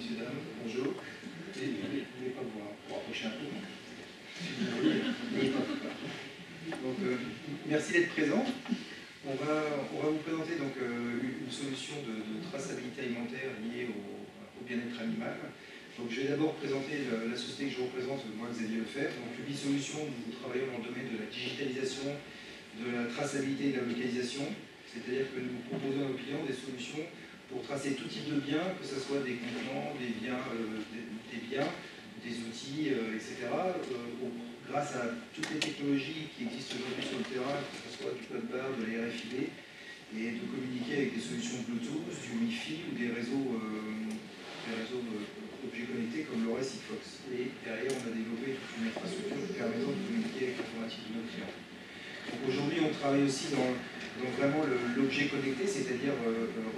messieurs, dames, bonjour. Vous ne voulez pas vous rapprocher un peu, donc, merci d'être présent. On va vous présenter donc, une solution de traçabilité alimentaire liée au bien-être animal. Donc, je vais d'abord présenter la société que je représente, moi Xavier Lefebvre. Donc, Ubi Solutions, nous travaillons dans le domaine de la digitalisation, de la traçabilité et de la localisation. C'est-à-dire que nous proposons à nos clients des solutions pour tracer tout type de biens, que ce soit des contenants, des biens, des outils, etc. Grâce à toutes les technologies qui existent aujourd'hui sur le terrain, que ce soit du code barre, de la RFID, et de communiquer avec des solutions Bluetooth, du Wi-Fi ou des réseaux objets connectés comme l'ORES Sigfox. Et derrière, on a développé toute une infrastructure permettant de communiquer avec l'informatique de nos clients. Aujourd'hui, on travaille aussi dans vraiment l'objet connecté, c'est-à-dire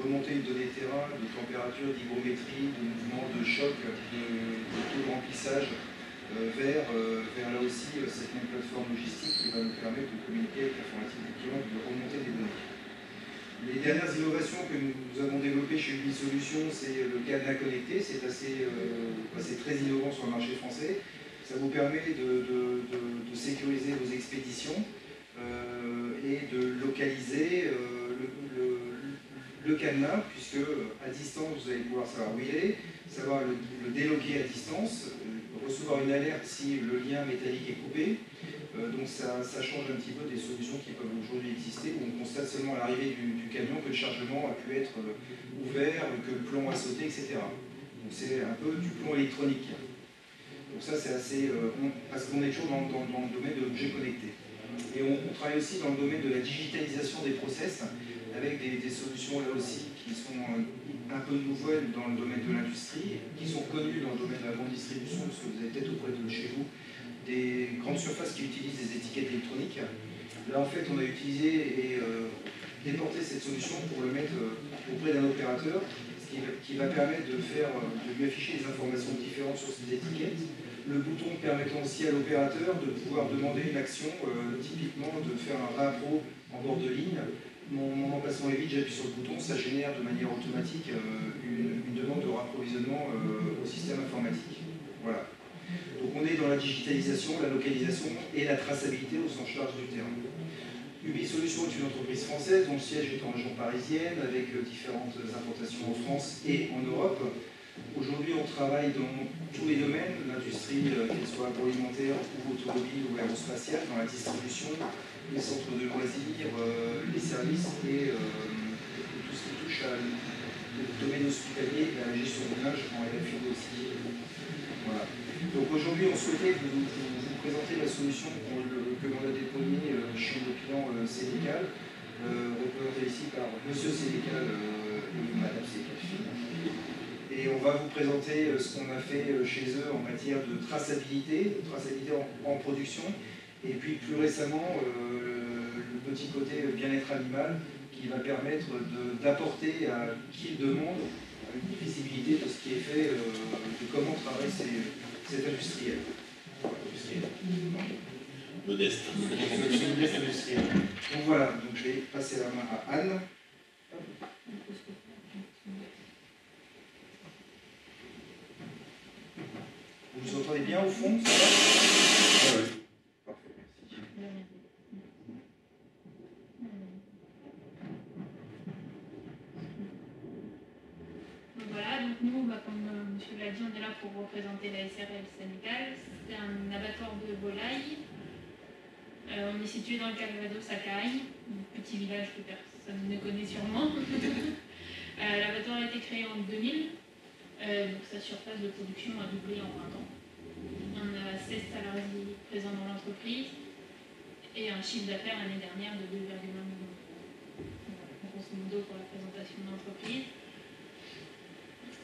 remonter une donnée terrain, de température, d'hygrométrie, de mouvement, de choc, de taux de remplissage, vers là aussi cette même plateforme logistique qui va nous permettre de communiquer avec l'informatique des clients et de remonter des données. Les dernières innovations que nous avons développées chez Ubi Solutions, c'est le cadenas connecté. C'est très innovant sur le marché français. Ça vous permet de sécuriser vos expéditions et de localiser le cadenas, puisque à distance, vous allez pouvoir savoir où il est, savoir le déloquer à distance, recevoir une alerte si le lien métallique est coupé. Donc ça change un petit peu des solutions qui peuvent aujourd'hui exister, où on constate seulement à l'arrivée du camion que le chargement a pu être ouvert, que le plomb a sauté, etc. Donc c'est un peu du plomb électronique. Donc ça c'est assez... parce qu'on est toujours dans le domaine de l'objet connecté. Et on travaille aussi dans le domaine de la digitalisation des process, avec des solutions là aussi qui sont un peu nouvelles dans le domaine de l'industrie, qui sont connues dans le domaine de la grande distribution, parce que vous avez peut-être auprès de chez vous des grandes surfaces qui utilisent des étiquettes électroniques. Là, en fait, on a utilisé et déporté cette solution pour le mettre auprès d'un opérateur, ce qui va permettre de lui afficher des informations différentes sur ces étiquettes. Le bouton permettant aussi à l'opérateur de pouvoir demander une action, typiquement de faire un réappro en bord de ligne. Mon emplacement est vide, j'appuie sur le bouton, ça génère de manière automatique une demande de rapprovisionnement au système informatique. Voilà. Donc on est dans la digitalisation, la localisation et la traçabilité au sens large du terme. Ubi Solutions est une entreprise française dont le siège est en région parisienne, avec différentes implantations en France et en Europe. Aujourd'hui, on travaille dans tous les domaines, l'industrie, qu'elle soit agroalimentaire ou automobile ou aérospatiale, dans la distribution, les centres de loisirs, les services et tout ce qui touche au domaine hospitalier et à la gestion de linge en RFID aussi. Voilà. Donc aujourd'hui, on souhaitait vous présenter la solution que l'on a déployée chez nos clients Sénécal, représenté ici par Monsieur Sénécal et Madame Sénécal. Et on va vous présenter ce qu'on a fait chez eux en matière de traçabilité en production, et puis plus récemment le petit côté bien-être animal qui va permettre d'apporter à qui le demande une visibilité de ce qui est fait, de comment travaille cet industriel. Modeste. Modeste industriel. Donc voilà, donc je vais passer la main à Anne. Vous vous entendez bien au fond, ça va? Oui. Parfait, merci. Donc voilà, donc nous, comme monsieur l'a dit, on est là pour représenter la SRL Sénégal. C'est un abattoir de volailles. On est situé dans le Calvados à Caraï, un petit village que personne ne connaît sûrement. L'abattoir a été créé en 2000, donc sa surface de production a doublé en 20 ans. On a 16 salariés présents dans l'entreprise et un chiffre d'affaires l'année dernière de 2,1 millions d'euros. Grosso modo pour la présentation de l'entreprise.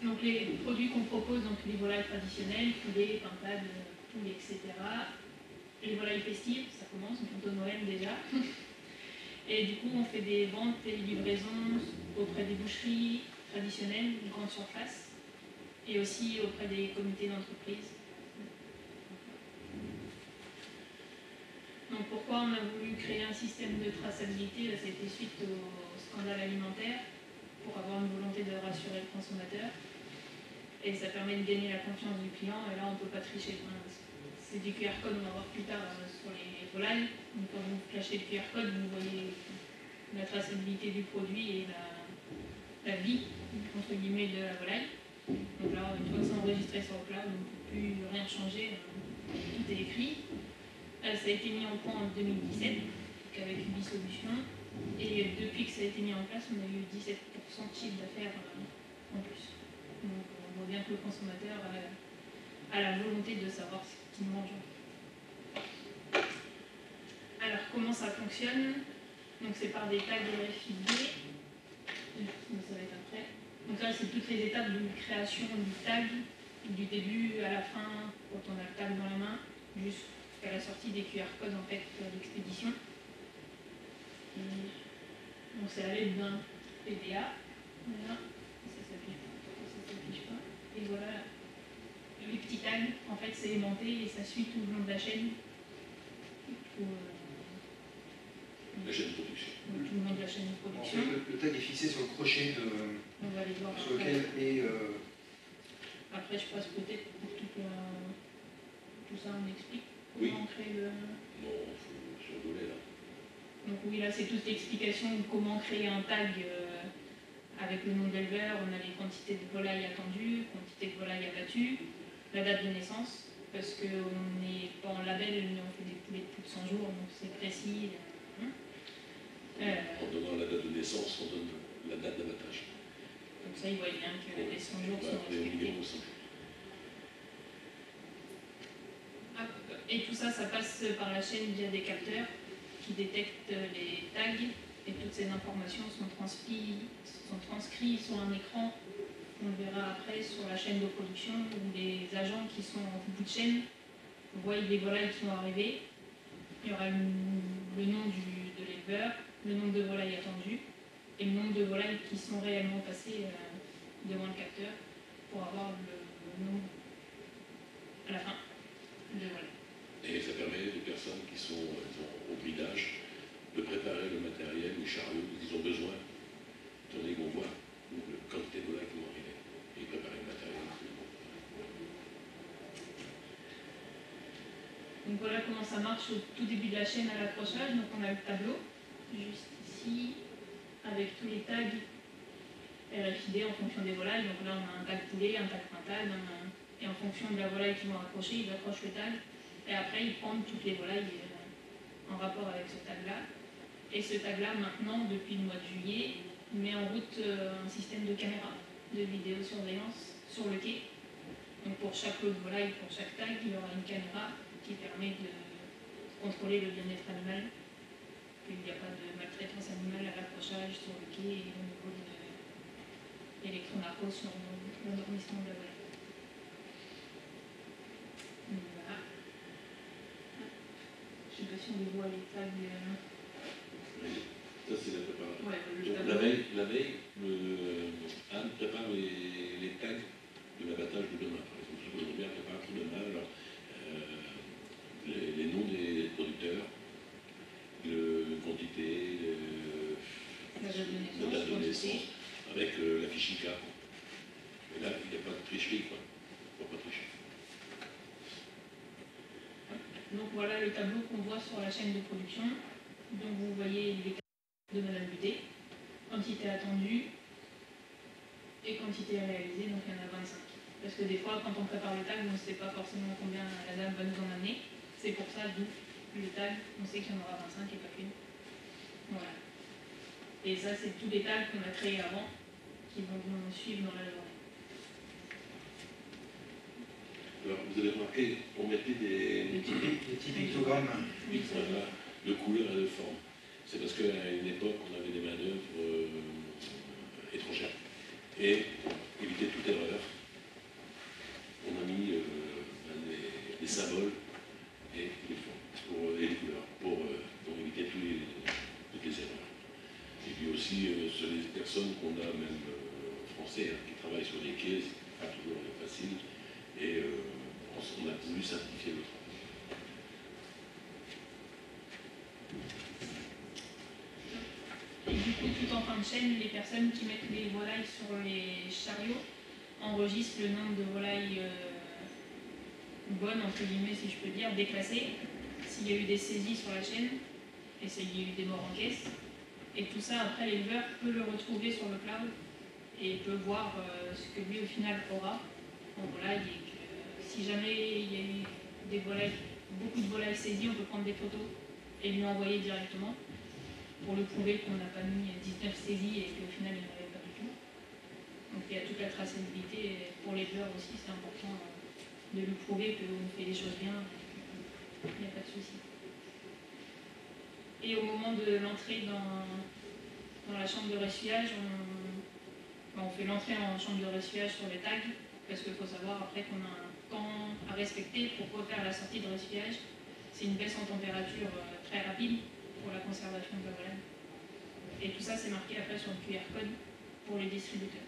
Donc les produits qu'on propose, donc les volailles traditionnelles, poulet, pintade, poulet, etc. Les volailles festives, ça commence, bientôt Noël déjà. Et du coup, on fait des ventes et livraisons auprès des boucheries traditionnelles, de grande surface, et aussi auprès des comités d'entreprise. Donc pourquoi on a voulu créer un système de traçabilité? Ça a été suite au scandale alimentaire, pour avoir une volonté de rassurer le consommateur. Et ça permet de gagner la confiance du client, et là on ne peut pas tricher. C'est du QR code, on va voir plus tard sur les volailles. Donc quand vous flashez le QR code, vous voyez la traçabilité du produit et la vie, entre guillemets, de la volaille. Donc là, une fois que c'est enregistré sur le cloud, on ne peut plus rien changer, tout est écrit. Ça a été mis en point en 2017, avec une solution. Et depuis que ça a été mis en place, on a eu 17% de chiffre d'affaires en plus. Donc on voit bien que le consommateur a la volonté de savoir ce qu'il mange. Alors comment ça fonctionne? Donc c'est par des tags RFID. Ça va être après. Donc là c'est toutes les étapes de création du tag, du début à la fin, quand on a le tag dans la main, jusqu'à la sortie des QR codes en fait d'expédition. Donc c'est à l'aide d'un PDA. Voilà. Ça s'affiche pas. Et voilà, les petits tags, en fait, c'est aimanté et ça suit tout le long de la chaîne. La chaîne de production. Tout le long de la chaîne de production. En fait, le tag est fixé sur le crochet on va aller voir sur lequel est... Après, je passe peut-être pour tout ça, on explique Oui. comment on crée le... Non, il faut survoler là. Donc oui, là, c'est toute l'explication de comment créer un tag avec le nom de l'éleveur. On a les quantités de volailles attendues, quantité de volailles abattues, la date de naissance, parce qu'on n'est pas en label, mais on fait des poulets de plus de 100 jours, donc c'est précis. En donnant la date de naissance, on donne la date d'abattage. Donc ça, ils voient bien que les 100 jours sont respectés. Et tout ça, ça passe par la chaîne via des capteurs qui détectent les tags, et toutes ces informations sont transcrites sur un écran. On le verra après sur la chaîne de production, où les agents qui sont en bout de chaîne voient les volailles qui vont arriver. Il y aura le nom de l'éleveur, le nombre de volailles attendues et le nombre de volailles qui sont réellement passées devant le capteur pour avoir le nombre à la fin de volailles. Et ça permet aux personnes qui sont au bridage de préparer le matériel, les chariots qu'ils ont besoin, étant donné qu'on voit la quantité de volailles qui vont arriver, et préparer le matériel. Donc voilà comment ça marche au tout début de la chaîne à l'accrochage. Donc on a le tableau, juste ici, avec tous les tags RFID en fonction des volailles. Donc là on a un tag poulet, un tag printal, et en fonction de la volaille qu'ils vont accrocher, ils accrochent le tag. Et après, ils prennent toutes les volailles en rapport avec ce tag-là. Et ce tag-là, maintenant, depuis le mois de juillet, met en route un système de caméra, de vidéosurveillance sur le quai. Donc pour chaque lot de volaille, pour chaque tag, il y aura une caméra qui permet de contrôler le bien-être animal, qu'il n'y a pas de maltraitance animale à l'accrochage sur le quai et au niveau de l'électronarcose sur l'endormissement de la volaille. Voilà. Je ne sais pas si on les voit les tags. Ça, c'est la préparation. Ouais, Donc, la veille, Anne prépare les tags de l'abattage de demain. Par exemple, aujourd'hui, elle prépare pour demain alors, les noms des producteurs, la quantité, la date de naissance, avec la fiche ICA. Mais là, il n'y a pas de tricherie, quoi. Il ne faut pas tricher. Donc voilà le tableau qu'on voit sur la chaîne de production. Donc vous voyez les de Madame Buté, quantité attendue et quantité réalisée, donc il y en a 25. Parce que des fois, quand on prépare le tag, on ne sait pas forcément combien la dame va nous en amener. C'est pour ça, d'où le tag, on sait qu'il y en aura 25 et pas qu'une. Voilà. Et ça, c'est tous les tags qu'on a créés avant, qui vont nous suivre dans la journée. Alors, vous avez remarqué, on mettait des petits pictogrammes de couleurs et de formes. C'est parce qu'à une époque, on avait des manœuvres étrangères. Et éviter toute erreur, on a mis des symboles et les formes et les couleurs pour éviter toutes les erreurs. Et puis aussi, sur les personnes qu'on a, même français, qui travaillent sur les quais, c'est pas toujours facile. Et on a voulu simplifier le travail. Et du coup, tout en fin de chaîne, les personnes qui mettent les volailles sur les chariots enregistre le nombre de volailles bonnes, entre guillemets, si je peux dire, déclassées, s'il y a eu des saisies sur la chaîne, et s'il y a eu des morts en caisse. Et tout ça, après, l'éleveur peut le retrouver sur le cloud et peut voir ce que lui, au final, aura en volaille. Et que si jamais il y a eu des volailles, beaucoup de volailles saisies, on peut prendre des photos et lui envoyer directement pour le prouver qu'on n'a pas mis 19 saisies et qu'au final, il n'y en avait pas du tout. Donc il y a toute la traçabilité. Et pour l'éleveur aussi, c'est important de lui prouver qu'on fait les choses bien. Il n'y a pas de souci. Et au moment de l'entrée dans la chambre de ressuyage, on fait l'entrée en chambre de ressuyage sur les tags, parce qu'il faut savoir après qu'on a un temps à respecter pour refaire la sortie de ressuyage. C'est une baisse en température très rapide pour la conservation de la volaille. Et tout ça, c'est marqué après sur le QR code pour les distributeurs.